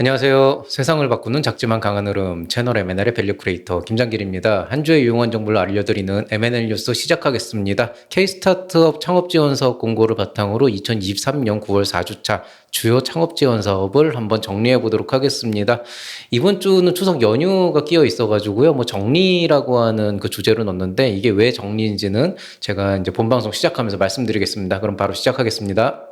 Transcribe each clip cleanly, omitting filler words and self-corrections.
안녕하세요. 세상을 바꾸는 작지만 강한 흐름 채널 M&L의 밸류 크리에이터 김장길입니다. 한 주의 유용한 정보를 알려드리는 M&L 뉴스 시작하겠습니다. K-스타트업 창업지원사업 공고를 바탕으로 2023년 9월 4주차 주요 창업지원사업을 한번 정리해 보도록 하겠습니다. 이번 주는 추석 연휴가 끼어 있어가지고요. 정리라고 하는 그 주제로 넣었는데 이게 왜 정리인지는 제가 이제 본방송 시작하면서 말씀드리겠습니다. 그럼 바로 시작하겠습니다.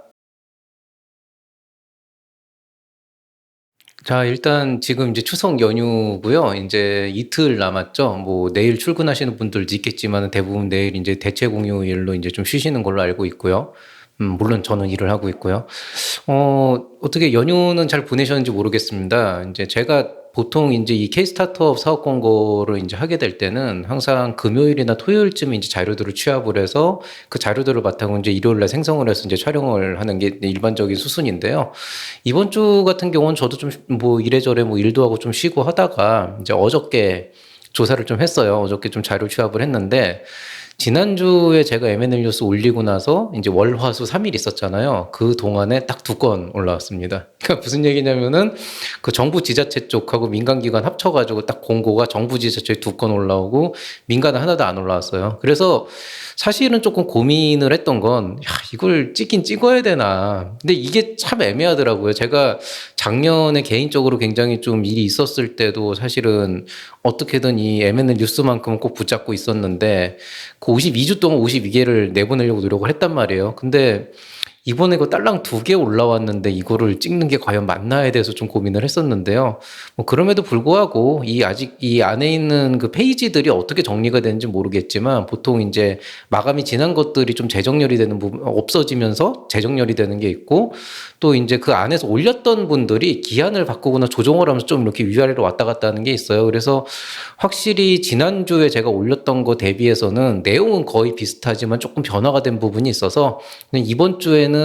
자, 일단 지금 이제 추석 연휴고요. 이제 이틀 남았죠. 내일 출근하시는 분들도 있겠지만 대부분 내일 이제 대체 공휴일로 이제 좀 쉬시는 걸로 알고 있고요. 물론 저는 일을 하고 있고요. 어떻게 연휴는 잘 보내셨는지 모르겠습니다. 이제 제가 보통 이제 이 K-스타트업 사업 공고를 이제 하게 될 때는 항상 금요일이나 토요일쯤에 이제 자료들을 취합을 해서 그 자료들을 바탕으로 이제 일요일날 생성을 해서 이제 촬영을 하는 게 일반적인 수순인데요. 이번 주 같은 경우는 저도 좀 이래저래 일도 하고 좀 쉬고 하다가 이제 어저께 조사를 좀 했어요. 어저께 좀 자료 취합을 했는데 지난주에 제가 M&L 뉴스 올리고 나서 이제 월, 화, 수 3일 있었잖아요. 그 동안에 딱 2건 올라왔습니다. 그러니까 무슨 얘기냐면은 그 정부 지자체 쪽하고 민간기관 합쳐가지고 딱 공고가 정부 지자체에 2건 올라오고 민간은 하나도 안 올라왔어요. 그래서 사실은 조금 고민을 했던 건, 이걸 찍긴 찍어야 되나. 근데 이게 참 애매하더라고요. 제가 작년에 개인적으로 굉장히 좀 일이 있었을 때도 사실은 어떻게든 이 M&L 뉴스만큼은 꼭 붙잡고 있었는데, 그 52주 동안 52개를 내보내려고 노력을 했단 말이에요. 근데 이번에 그 딸랑 2개 올라왔는데 이거를 찍는 게 과연 맞나에 대해서 좀 고민을 했었는데요. 그럼에도 불구하고 아직 이 안에 있는 그 페이지들이 어떻게 정리가 되는지 모르겠지만 보통 이제 마감이 지난 것들이 좀 재정렬이 되는 부분, 없어지면서 재정렬이 되는 게 있고 또 이제 그 안에서 올렸던 분들이 기한을 바꾸거나 조정을 하면서 좀 이렇게 위아래로 왔다 갔다 하는 게 있어요. 그래서 확실히 지난주에 제가 올렸던 거 대비해서는 내용은 거의 비슷하지만 조금 변화가 된 부분이 있어서 이번 주에는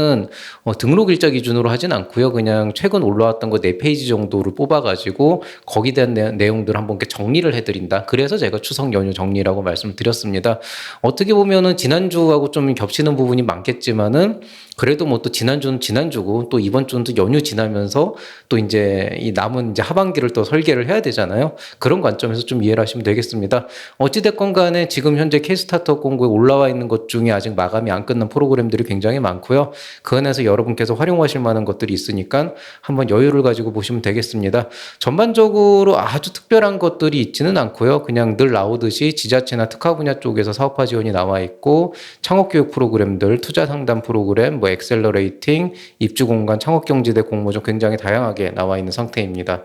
등록 일자 기준으로 하진 않고요. 그냥 최근 올라왔던 거 4페이지 정도를 뽑아가지고 거기에 대한 내용들을 한번 이렇게 정리를 해드린다. 그래서 제가 추석 연휴 정리라고 말씀을 드렸습니다. 어떻게 보면은 지난주하고 좀 겹치는 부분이 많겠지만은 그래도 또 지난주는 지난주고 또 이번 주는 또 연휴 지나면서 또 이제 이 남은 이제 하반기를 또 설계를 해야 되잖아요. 그런 관점에서 좀 이해를 하시면 되겠습니다. 어찌됐건 간에 지금 현재 K-스타트업 공고에 올라와 있는 것 중에 아직 마감이 안 끝난 프로그램들이 굉장히 많고요. 그 안에서 여러분께서 활용하실 만한 것들이 있으니까 한번 여유를 가지고 보시면 되겠습니다. 전반적으로 아주 특별한 것들이 있지는 않고요. 그냥 늘 나오듯이 지자체나 특화 분야 쪽에서 사업화 지원이 나와 있고 창업교육 프로그램들, 투자 상담 프로그램, 엑셀러레이팅, 입주공간, 창업경제대 공모전 굉장히 다양하게 나와 있는 상태입니다.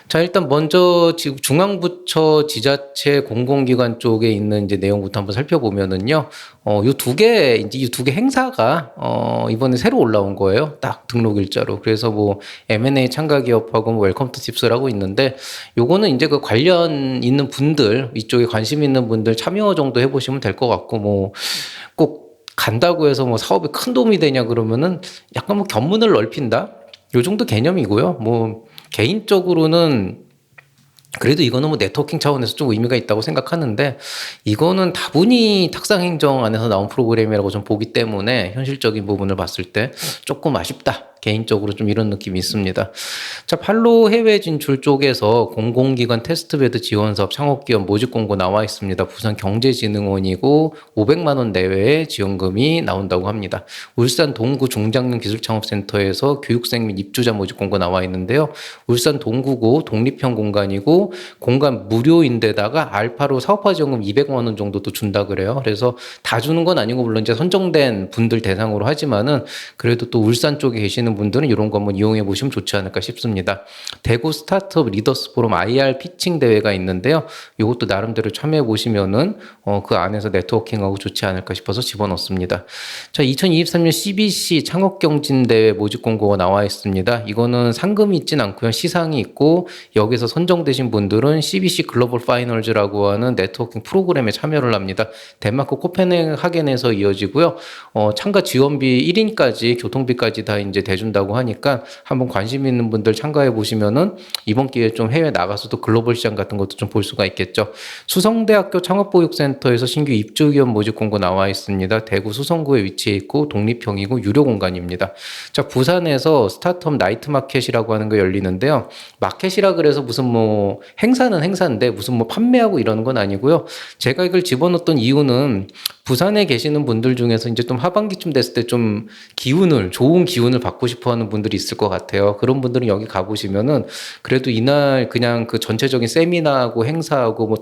자, 일단 먼저 지금 중앙부처 지자체 공공기관 쪽에 있는 이제 내용부터 한번 살펴보면은요, 이 2개 행사가, 이번에 새로 올라온 거예요. 딱 등록 일자로. 그래서 M&A 참가 기업하고 웰컴 투 팁스라고 있는데, 요거는 이제 그 관련 있는 분들, 이쪽에 관심 있는 분들 참여 정도 해보시면 될 것 같고, 꼭 간다고 해서 사업에 큰 도움이 되냐 그러면은 약간 견문을 넓힌다? 요 정도 개념이고요. 개인적으로는 그래도 이거는 네트워킹 차원에서 좀 의미가 있다고 생각하는데 이거는 다분히 탁상행정 안에서 나온 프로그램이라고 좀 보기 때문에 현실적인 부분을 봤을 때 조금 아쉽다. 개인적으로 좀 이런 느낌이 있습니다. 자, 팔로 해외 진출 쪽에서 공공기관 테스트베드 지원사업 창업기업 모집 공고 나와 있습니다. 부산 경제진흥원이고 500만 원 내외의 지원금이 나온다고 합니다. 울산 동구 중장년 기술창업센터에서 교육생 및 입주자 모집 공고 나와 있는데요. 울산 동구고 독립형 공간이고 공간 무료인데다가 알파로 사업화 지원금 200만 원 정도도 준다 그래요. 그래서 다 주는 건 아니고 물론 이제 선정된 분들 대상으로 하지만은 그래도 또 울산 쪽에 계시는 분들은 이런 거 한번 이용해 보시면 좋지 않을까 싶습니다. 대구 스타트업 리더스 포럼 IR 피칭 대회가 있는데요. 이것도 나름대로 참여해 보시면은 그 안에서 네트워킹하고 좋지 않을까 싶어서 집어넣습니다. 자, 2023년 CBC 창업경진대회 모집 공고가 나와 있습니다. 이거는 상금이 있진 않고요. 시상이 있고 여기서 선정되신 분들은 CBC 글로벌 파이널즈라고 하는 네트워킹 프로그램에 참여를 합니다. 덴마크 코펜하겐에서 이어지고요. 참가 지원비 1인까지 교통비까지 다 이제 대주 내준다고 하니까 한번 관심 있는 분들 참가해 보시면은 이번 기회에 좀 해외 나가서도 글로벌 시장 같은 것도 좀 볼 수가 있겠죠. 수성대학교 창업보육센터에서 신규 입주기업 모집 공고 나와 있습니다. 대구 수성구에 위치해 있고 독립형이고 유료 공간입니다. 자, 부산에서 스타트업 나이트 마켓이라고 하는 거 열리는데요. 마켓이라 그래서 무슨 뭐 행사는 행사인데 무슨 뭐 판매하고 이러는 건 아니고요. 제가 이걸 집어넣었던 이유는 부산에 계시는 분들 중에서 이제 좀 하반기쯤 됐을 때 좀 좋은 기운을 받고 싶어 하는 분들이 있을 것 같아요. 그런 분들은 여기 가보시면은 그래도 이날 그냥 그 전체적인 세미나하고 행사하고 뭐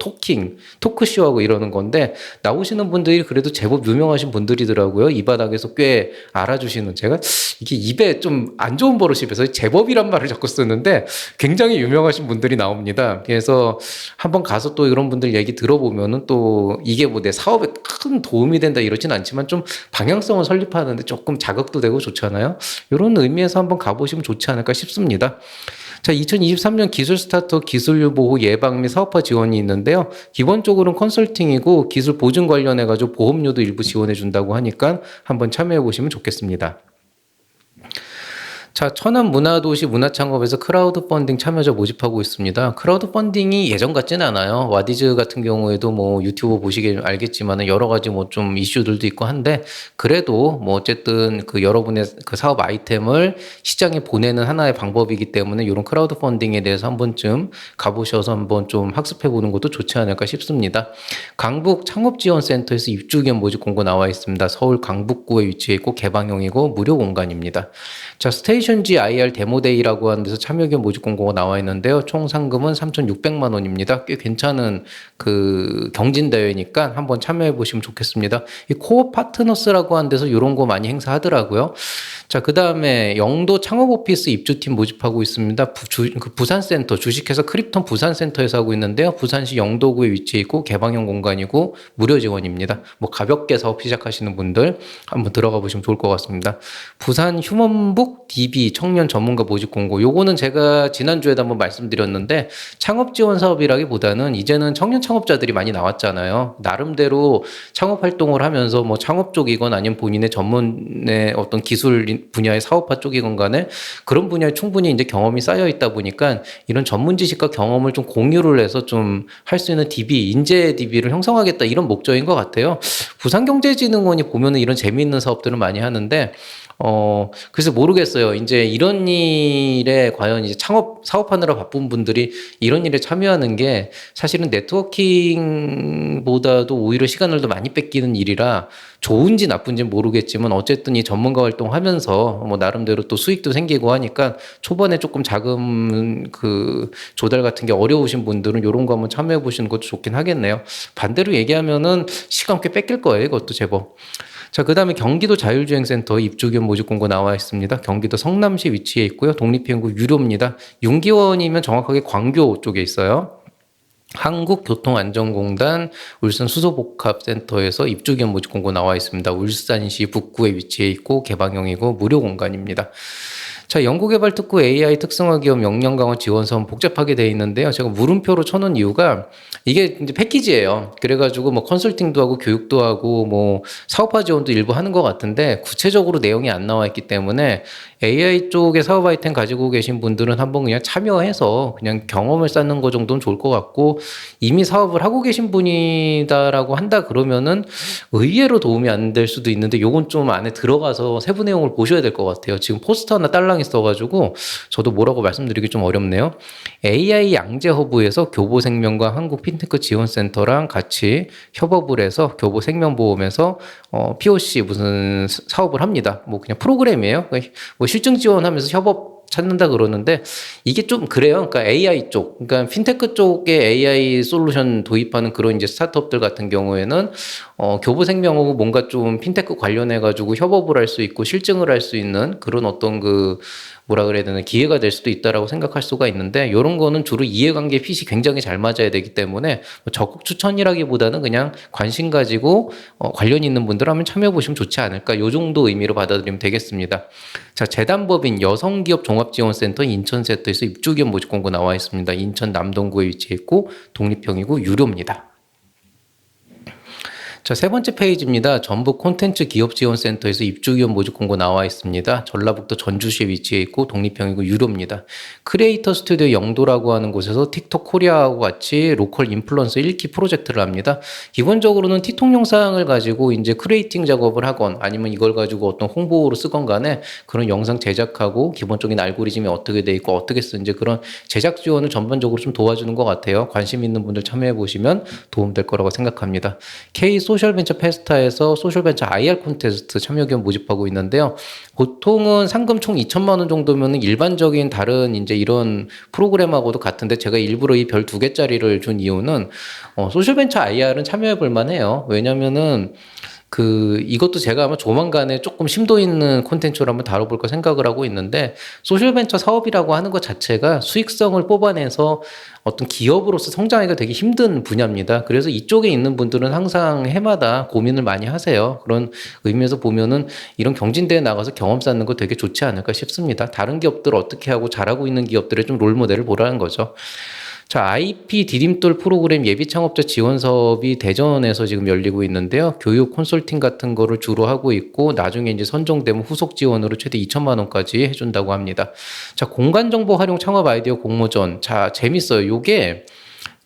토크쇼하고 이러는 건데 나오시는 분들이 그래도 제법 유명하신 분들이더라고요. 이 바닥에서 꽤 알아주시는 제가 이게 입에 좀 안 좋은 버릇이 있어서 제법이란 말을 자꾸 쓰는데 굉장히 유명하신 분들이 나옵니다. 그래서 한번 가서 또 이런 분들 얘기 들어보면은 또 이게 뭐 내 사업에 큰 도움이 된다 이러진 않지만 좀 방향성을 설립하는데 조금 자극도 되고 좋잖아요. 이런 의미에서 한번 가보시면 좋지 않을까 싶습니다. 자, 2023년 기술 스타트업 기술 보호 예방 및 사업화 지원이 있는데요. 기본적으로는 컨설팅이고 기술 보증 관련해가지고 보험료도 일부 지원해 준다고 하니까 한번 참여해 보시면 좋겠습니다. 자, 천안 문화도시 문화창업에서 크라우드 펀딩 참여자 모집하고 있습니다. 크라우드 펀딩이 예전 같지는 않아요. 와디즈 같은 경우에도 뭐 유튜브 보시길 알겠지만 여러 가지 뭐 좀 이슈들도 있고 한데 그래도 뭐 어쨌든 그 여러분의 그 사업 아이템을 시장에 보내는 하나의 방법이기 때문에 이런 크라우드 펀딩에 대해서 한 번쯤 가보셔서 한번 좀 학습해 보는 것도 좋지 않을까 싶습니다. 강북 창업지원센터에서 입주기업 모집 공고 나와 있습니다. 서울 강북구에 위치해 있고 개방형이고 무료 공간입니다. 자, 스테이션지 IR 데모데이라고 하는 데서 참여기업 모집 공고가 나와 있는데요. 총 상금은 3,600만 원입니다. 꽤 괜찮은 그 경진대회니까 한번 참여해 보시면 좋겠습니다. 이 코어 파트너스라고 하는 데서 이런 거 많이 행사하더라고요. 자, 그 다음에 영도 창업오피스 입주팀 모집하고 있습니다. 그 부산센터, 주식회사 크립톤 부산센터에서 하고 있는데요. 부산시 영도구에 위치해 있고 개방형 공간이고 무료 지원입니다. 뭐 가볍게 사업 시작하시는 분들 한번 들어가 보시면 좋을 것 같습니다. 부산 휴먼북 DB 청년 전문가 모집 공고. 요거는 제가 지난주에도 한번 말씀드렸는데 창업 지원 사업이라기보다는 이제는 청년 창업자들이 많이 나왔잖아요. 나름대로 창업 활동을 하면서 뭐 창업 쪽이건 아니면 본인의 전문의 어떤 기술 분야의 사업화 쪽이건 간에 그런 분야에 충분히 이제 경험이 쌓여 있다 보니까 이런 전문 지식과 경험을 좀 공유를 해서 좀 할 수 있는 DB, 인재 DB를 형성하겠다 이런 목적인 것 같아요. 부산경제진흥원이 보면은 이런 재미있는 사업들을 많이 하는데 그래서 모르겠어요. 이제 이런 일에 과연 이제 사업하느라 바쁜 분들이 이런 일에 참여하는 게 사실은 네트워킹보다도 오히려 시간을 더 많이 뺏기는 일이라 좋은지 나쁜지는 모르겠지만 어쨌든 이 전문가 활동하면서 뭐 나름대로 또 수익도 생기고 하니까 초반에 조금 자금 그 조달 같은 게 어려우신 분들은 이런 거 한번 참여해 보시는 것도 좋긴 하겠네요. 반대로 얘기하면은 시간 꽤 뺏길 거예요. 이것도 제법. 자, 그 다음에 경기도 자율주행센터 입주기업 모집 공고 나와 있습니다. 경기도 성남시 위치해 있고요. 독립비용구 유료입니다. 윤기원이면 정확하게 광교 쪽에 있어요. 한국교통안전공단 울산수소복합센터에서 입주기업 모집 공고 나와 있습니다. 울산시 북구에 위치해 있고 개방형이고 무료 공간입니다. 자, 연구개발특구 AI 특성화기업 역량강화 지원사업 복잡하게 돼 있는데요. 제가 물음표로 쳐놓은 이유가 이게 이제 패키지예요. 그래가지고 뭐 컨설팅도 하고 교육도 하고 뭐 사업화 지원도 일부 하는 것 같은데 구체적으로 내용이 안 나와 있기 때문에 AI 쪽에 사업 아이템 가지고 계신 분들은 한번 그냥 참여해서 그냥 경험을 쌓는 거 정도는 좋을 것 같고 이미 사업을 하고 계신 분이다라고 한다 그러면은 의외로 도움이 안 될 수도 있는데 요건 좀 안에 들어가서 세부 내용을 보셔야 될 것 같아요. 지금 포스터나 딸랑이 써가지고 저도 뭐라고 말씀드리기 좀 어렵네요. AI 양재허브에서 교보생명과 한국핀테크 지원센터랑 같이 협업을 해서 교보생명보험에서 POC 무슨 사업을 합니다. 뭐 그냥 프로그램이에요. 뭐 실증 지원하면서 협업 찾는다 그러는데 이게 좀 그래요. 그러니까 AI 쪽, 그러니까 핀테크 쪽에 AI 솔루션 도입하는 그런 이제 스타트업들 같은 경우에는 교보생명하고 뭔가 좀 핀테크 관련해 가지고 협업을 할 수 있고 실증을 할 수 있는 그런 어떤 그 뭐라 그래야 되나 기회가 될 수도 있다라고 생각할 수가 있는데 이런 거는 주로 이해관계 핏이 굉장히 잘 맞아야 되기 때문에 적극 추천이라기보다는 그냥 관심 가지고 관련 있는 분들 하면 참여해 보시면 좋지 않을까 이 정도 의미로 받아들이면 되겠습니다. 자, 재단법인 여성기업 종합지원센터 인천센터에서 입주기업 모집 공고 나와 있습니다. 인천 남동구에 위치해 있고 독립형이고 유료입니다. 자, 세 번째 페이지입니다. 전북 콘텐츠 기업지원센터에서 입주기업 모집 공고 나와 있습니다. 전라북도 전주시에 위치해 있고 독립형이고 유료입니다. 크리에이터 스튜디오 영도라고 하는 곳에서 틱톡 코리아하고 같이 로컬 인플루언서 1기 프로젝트를 합니다. 기본적으로는 틱톡 영상을 가지고 이제 크리에이팅 작업을 하건 아니면 이걸 가지고 어떤 홍보로 쓰건 간에 그런 영상 제작하고 기본적인 알고리즘이 어떻게 돼 있고 어떻게 쓰는지 그런 제작 지원을 전반적으로 좀 도와주는 것 같아요. 관심 있는 분들 참여해 보시면 도움될 거라고 생각합니다. K 소셜벤처 페스타에서 소셜벤처 IR 콘테스트 참여기업 모집하고 있는데요. 보통은 상금 총 2천만 원 정도면 일반적인 다른 이제 이런 프로그램하고도 같은데 제가 일부러 이 별 2개짜리를 준 이유는 소셜벤처 IR은 참여해 볼 만해요. 왜냐면은 이것도 제가 아마 조만간에 조금 심도 있는 콘텐츠로 한번 다뤄볼까 생각을 하고 있는데, 소셜벤처 사업이라고 하는 것 자체가 수익성을 뽑아내서 어떤 기업으로서 성장하기가 되게 힘든 분야입니다. 그래서 이쪽에 있는 분들은 항상 해마다 고민을 많이 하세요. 그런 의미에서 보면은 이런 경진대회 나가서 경험 쌓는 거 되게 좋지 않을까 싶습니다. 다른 기업들 어떻게 하고 잘하고 있는 기업들의 좀 롤모델을 보라는 거죠. 자, IP 디딤돌 프로그램 예비 창업자 지원 사업이 대전에서 지금 열리고 있는데요. 교육 컨설팅 같은 거를 주로 하고 있고 나중에 이제 선정되면 후속 지원으로 최대 2천만 원까지 해준다고 합니다. 자, 공간정보 활용 창업 아이디어 공모전. 자, 재밌어요. 요게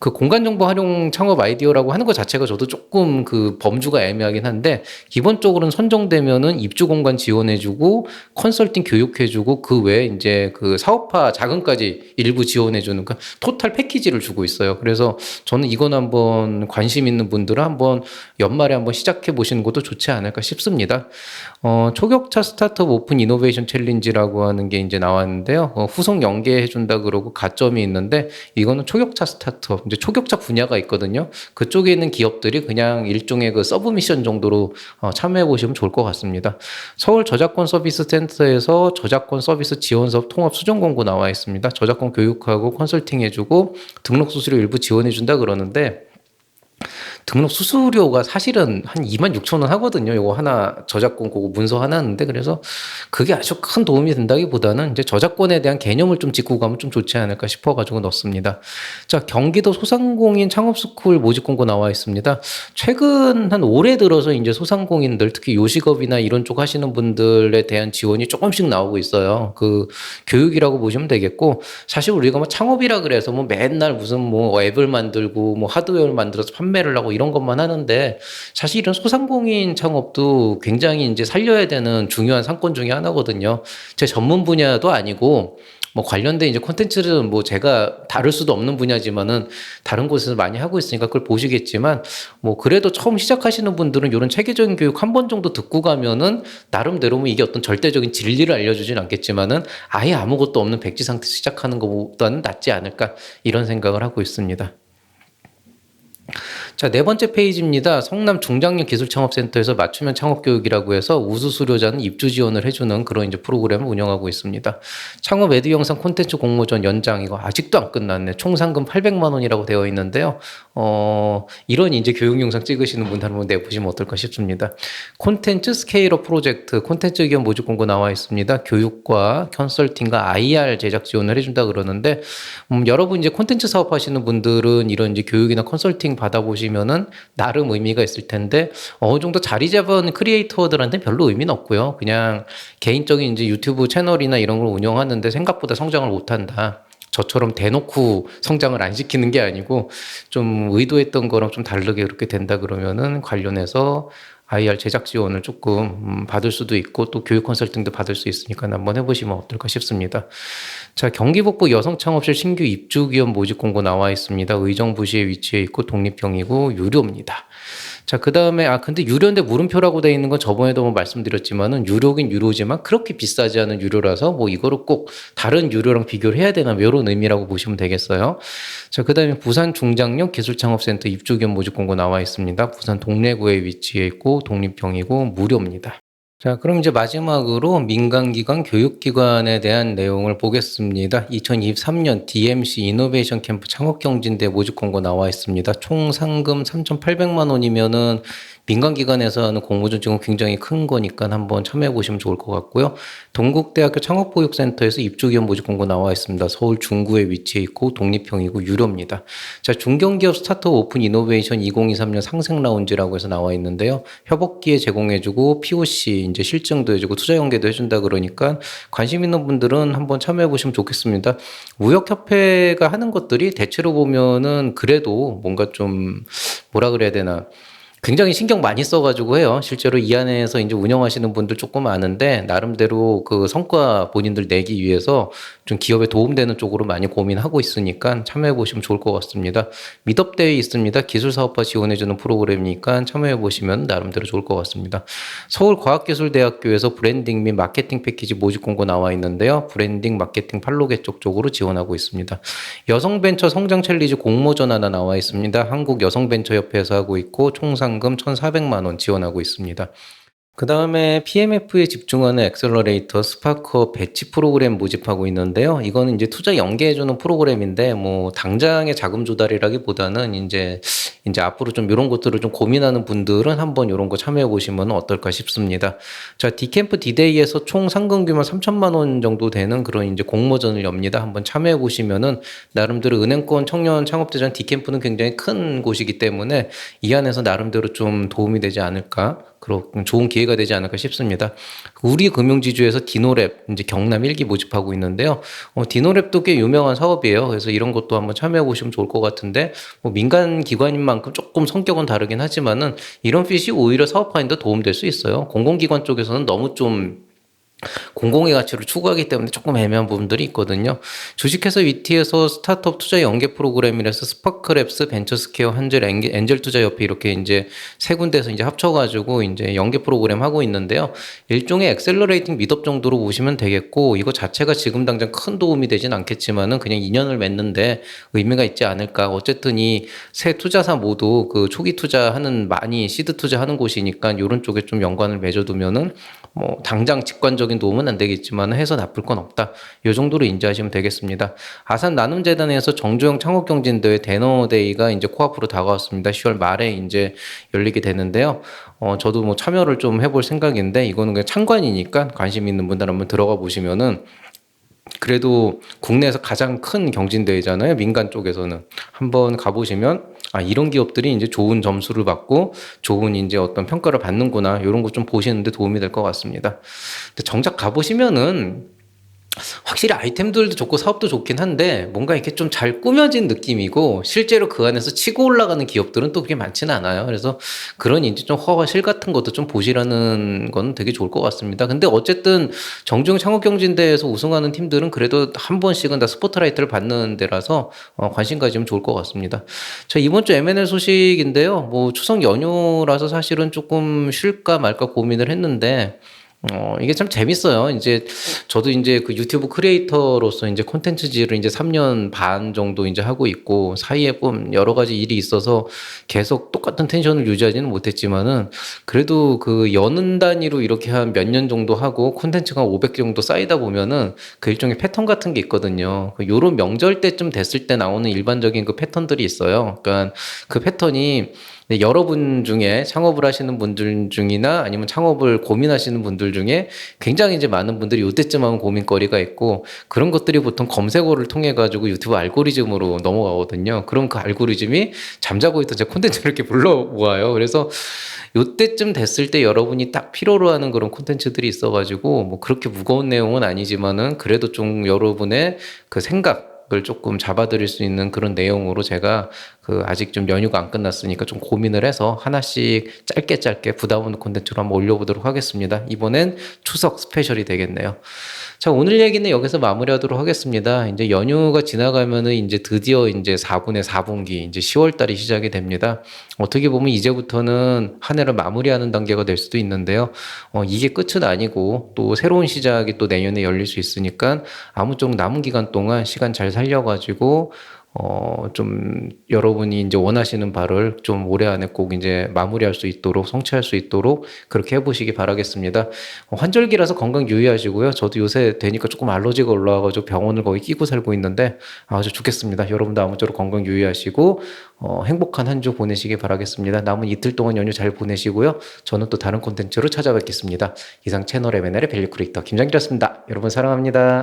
공간정보 활용 창업 아이디어라고 하는 것 자체가 저도 조금 범주가 애매하긴 한데, 기본적으로는 선정되면은 입주 공간 지원해주고, 컨설팅 교육해주고, 그 외에 이제 사업화 자금까지 일부 지원해주는 토탈 패키지를 주고 있어요. 그래서 저는 이건 한번 관심 있는 분들은 한번 연말에 한번 시작해 보시는 것도 좋지 않을까 싶습니다. 초격차 스타트업 오픈 이노베이션 챌린지라고 하는 게 이제 나왔는데요. 후속 연계해준다 그러고 가점이 있는데, 이거는 초격차 스타트업, 이제 초격차 분야가 있거든요. 그쪽에 있는 기업들이 그냥 일종의 서브 미션 정도로 참여해 보시면 좋을 것 같습니다. 서울 저작권 서비스 센터에서 저작권 서비스 지원 사업 통합 수정 공고 나와 있습니다. 저작권 교육하고 컨설팅 해주고 등록 수수료 일부 지원해 준다 그러는데, 등록 수수료가 사실은 한 26,000원 하거든요. 요거 하나 저작권 그거 문서 하나 하는데, 그래서 그게 아주 큰 도움이 된다기보다는 이제 저작권에 대한 개념을 좀 짚고 가면 좀 좋지 않을까 싶어가지고 넣습니다. 자, 경기도 소상공인 창업스쿨 모집 공고 나와 있습니다. 최근 한 올해 들어서 이제 소상공인들 특히 요식업이나 이런 쪽 하시는 분들에 대한 지원이 조금씩 나오고 있어요. 교육이라고 보시면 되겠고, 사실 우리가 뭐 창업이라 그래서 뭐 맨날 무슨 뭐 앱을 만들고 뭐 하드웨어를 만들어서 판매를 하고 이런 것만 하는데, 사실 이런 소상공인 창업도 굉장히 이제 살려야 되는 중요한 상권 중에 하나거든요. 제 전문 분야도 아니고 뭐 관련된 이제 콘텐츠는 뭐 제가 다룰 수도 없는 분야지만은 다른 곳에서 많이 하고 있으니까 그걸 보시겠지만, 뭐 그래도 처음 시작하시는 분들은 이런 체계적인 교육 한 번 정도 듣고 가면은 나름대로 뭐 이게 어떤 절대적인 진리를 알려주진 않겠지만은 아예 아무것도 없는 백지 상태 시작하는 것보다는 낫지 않을까, 이런 생각을 하고 있습니다. 자, 네 번째 페이지입니다. 성남 중장년 기술창업센터에서 맞춤형 창업교육이라고 해서 우수 수료자는 입주 지원을 해주는 그런 이제 프로그램을 운영하고 있습니다. 창업 에드 영상 콘텐츠 공모전 연장, 이거 아직도 안 끝났네. 총 상금 800만 원이라고 되어 있는데요. 이런 이제 교육 영상 찍으시는 분들 한번 내보시면 어떨까 싶습니다. 콘텐츠 스케일업 프로젝트, 콘텐츠 기업 모집 공고 나와 있습니다. 교육과 컨설팅과 IR 제작 지원을 해준다 그러는데, 여러분 이제 콘텐츠 사업하시는 분들은 이런 이제 교육이나 컨설팅 받아보시면은 나름 의미가 있을 텐데, 어느 정도 자리 잡은 크리에이터들한테 별로 의미는 없고요. 그냥 개인적인 이제 유튜브 채널이나 이런 걸 운영하는데 생각보다 성장을 못한다, 저처럼 대놓고 성장을 안 시키는 게 아니고 좀 의도했던 거랑 좀 다르게 그렇게 된다 그러면은 관련해서 IR 제작 지원을 조금 받을 수도 있고 또 교육 컨설팅도 받을 수 있으니까 한번 해보시면 어떨까 싶습니다. 자, 경기북부 여성창업실 신규 입주기업 모집 공고 나와 있습니다. 의정부시에 위치해 있고 독립형이고 유료입니다. 자, 그 다음에 근데 유료인데 물음표라고 되어 있는 건 저번에도 뭐 말씀드렸지만은 유료긴 유료지만 그렇게 비싸지 않은 유료라서 뭐 이거를 꼭 다른 유료랑 비교를 해야 되나, 뭐 이런 의미라고 보시면 되겠어요. 자, 그 다음에 부산 중장년 기술창업센터 입주기업 모집 공고 나와 있습니다. 부산 동래구에 위치해 있고 독립형이고 무료입니다. 자, 그럼 이제 마지막으로 민간기관, 교육기관에 대한 내용을 보겠습니다. 2023년 DMC 이노베이션 캠프 창업경진대 모집 공고 나와 있습니다. 총 상금 3,800만 원이면은 민간기관에서 하는 공모전 지금 굉장히 큰 거니까 한번 참여해 보시면 좋을 것 같고요. 동국대학교 창업보육센터에서 입주기업 모집 공고 나와 있습니다. 서울 중구에 위치해 있고 독립형이고 유료입니다. 자, 중견기업 스타트업 오픈 이노베이션 2023년 상생 라운지라고 해서 나와 있는데요. 협업기회 제공해주고 POC 이제 실증도 해주고 투자 연계도 해준다 그러니까 관심 있는 분들은 한번 참여해 보시면 좋겠습니다. 무역협회가 하는 것들이 대체로 보면은 그래도 뭔가 좀 뭐라 그래야 되나 굉장히 신경 많이 써가지고 해요. 실제로 이 안에서 이제 운영하시는 분들 조금 아는데, 나름대로 그 성과 본인들 내기 위해서 좀 기업에 도움되는 쪽으로 많이 고민하고 있으니까 참여해보시면 좋을 것 같습니다. 미덥대회 있습니다. 기술사업화 지원해주는 프로그램이니까 참여해보시면 나름대로 좋을 것 같습니다. 서울과학기술대학교에서 브랜딩 및 마케팅 패키지 모집 공고 나와 있는데요. 브랜딩, 마케팅, 팔로개 쪽으로 지원하고 있습니다. 여성벤처 성장 챌린지 공모전 하나 나와 있습니다. 한국여성벤처협회에서 하고 있고 총 상금 1,400만 원 지원하고 있습니다. 그 다음에 PMF에 집중하는 액셀러레이터 스파커 배치 프로그램 모집하고 있는데요. 이거는 이제 투자 연계해주는 프로그램인데, 뭐, 당장의 자금 조달이라기보다는 이제 앞으로 좀 이런 것들을 좀 고민하는 분들은 한번 이런 거 참여해 보시면 어떨까 싶습니다. 자, 디캠프 디데이에서 총 상금 규모 3천만 원 정도 되는 그런 이제 공모전을 엽니다. 한번 참여해 보시면은 나름대로 은행권 청년 창업대전 디캠프는 굉장히 큰 곳이기 때문에 이 안에서 나름대로 좀 도움이 되지 않을까. 그런 좋은 기회가 되지 않을까 싶습니다. 우리 금융지주에서 디노랩 이제 경남 1기 모집하고 있는데요. 디노랩도 꽤 유명한 사업이에요. 그래서 이런 것도 한번 참여해 보시면 좋을 것 같은데, 뭐 민간 기관인 만큼 조금 성격은 다르긴 하지만은 이런 핏이 오히려 사업화인데 도움될 수 있어요. 공공기관 쪽에서는 너무 좀 공공의 가치를 추구하기 때문에 조금 애매한 부분들이 있거든요. 주식회사 위티에서 스타트업 투자 연계 프로그램이라서 스파크랩스, 벤처스퀘어, 한젤, 엔젤 투자협회 이렇게 이제 세 군데에서 이제 합쳐가지고 이제 연계 프로그램 하고 있는데요. 일종의 엑셀러레이팅 미덥 정도로 보시면 되겠고, 이거 자체가 지금 당장 큰 도움이 되진 않겠지만은 그냥 인연을 맺는데 의미가 있지 않을까. 어쨌든 이 세 투자사 모두 그 초기 투자하는 많이 시드 투자하는 곳이니까 이런 쪽에 좀 연관을 맺어두면은 뭐 당장 직관적인 도움은 안 되겠지만 해서 나쁠 건 없다. 이 정도로 인지하시면 되겠습니다. 아산 나눔재단에서 정주영 창업경진대회 대너데이가 이제 코앞으로 다가왔습니다. 10월 말에 이제 열리게 되는데요. 저도 뭐 참여를 좀 해볼 생각인데 이거는 그냥 참관이니까 관심 있는 분들 한번 들어가 보시면은 그래도 국내에서 가장 큰 경진대회잖아요. 민간 쪽에서는. 한번 가보시면, 아, 이런 기업들이 이제 좋은 점수를 받고 좋은 이제 어떤 평가를 받는구나. 이런 거 좀 보시는데 도움이 될 것 같습니다. 근데 정작 가보시면은 확실히 아이템들도 좋고 사업도 좋긴 한데 뭔가 이렇게 좀 잘 꾸며진 느낌이고 실제로 그 안에서 치고 올라가는 기업들은 또 그렇게 많지는 않아요. 그래서 그런 이제 좀 허가실 같은 것도 좀 보시라는 건 되게 좋을 것 같습니다. 근데 어쨌든 정주영 창업경진대회에서 우승하는 팀들은 그래도 한 번씩은 다 스포트라이트를 받는 데라서 관심 가지면 좋을 것 같습니다. 자, 이번 주 M&A 소식인데요. 뭐 추석 연휴라서 사실은 조금 쉴까 말까 고민을 했는데 이게 참 재밌어요. 이제 저도 이제 그 유튜브 크리에이터로서 이제 콘텐츠지를 이제 3년 반 정도 이제 하고 있고 사이에 좀 여러 가지 일이 있어서 계속 똑같은 텐션을 유지하지는 못했지만은 그래도 그 연 단위로 이렇게 한 몇 년 정도 하고 콘텐츠가 500개 정도 쌓이다 보면은 그 일종의 패턴 같은 게 있거든요. 요런 명절 때쯤 됐을 때 나오는 일반적인 그 패턴들이 있어요. 그러니까 그 패턴이 여러분 중에 창업을 하시는 분들 중이나 아니면 창업을 고민하시는 분들 중에 굉장히 이제 많은 분들이 이때쯤 하면 고민거리가 있고 그런 것들이 보통 검색어를 통해 가지고 유튜브 알고리즘으로 넘어가거든요. 그럼 그 알고리즘이 잠자고 있던 제 콘텐츠를 이렇게 불러 모아요. 그래서 이때쯤 됐을 때 여러분이 딱 필요로 하는 그런 콘텐츠들이 있어가지고 뭐 그렇게 무거운 내용은 아니지만은 그래도 좀 여러분의 그 생각 을 조금 잡아드릴 수 있는 그런 내용으로 제가 그 아직 좀 연휴가 안 끝났으니까 좀 고민을 해서 하나씩 짧게 부담 없는 콘텐츠로 한번 올려보도록 하겠습니다. 이번엔 추석 스페셜이 되겠네요. 자, 오늘 얘기는 여기서 마무리하도록 하겠습니다. 이제 연휴가 지나가면은 이제 드디어 이제 4분의 4분기 이제 10월 달이 시작이 됩니다. 어떻게 보면 이제부터는 한 해를 마무리하는 단계가 될 수도 있는데요. 이게 끝은 아니고 또 새로운 시작이 또 내년에 열릴 수 있으니까 아무쪼록 남은 기간 동안 시간 잘 살려가지고 좀 여러분이 이제 원하시는 바를 좀 올해 안에 꼭 이제 마무리할 수 있도록 성취할 수 있도록 그렇게 해보시기 바라겠습니다. 환절기라서 건강 유의하시고요. 저도 요새 되니까 조금 알러지가 올라와가지고 병원을 거의 끼고 살고 있는데 아주 좋겠습니다. 여러분도 아무쪼록 건강 유의하시고 행복한 한 주 보내시기 바라겠습니다. 남은 이틀 동안 연휴 잘 보내시고요. 저는 또 다른 콘텐츠로 찾아뵙겠습니다. 이상 채널 M&A의 밸류 크리에이터 김장길이었습니다. 여러분 사랑합니다.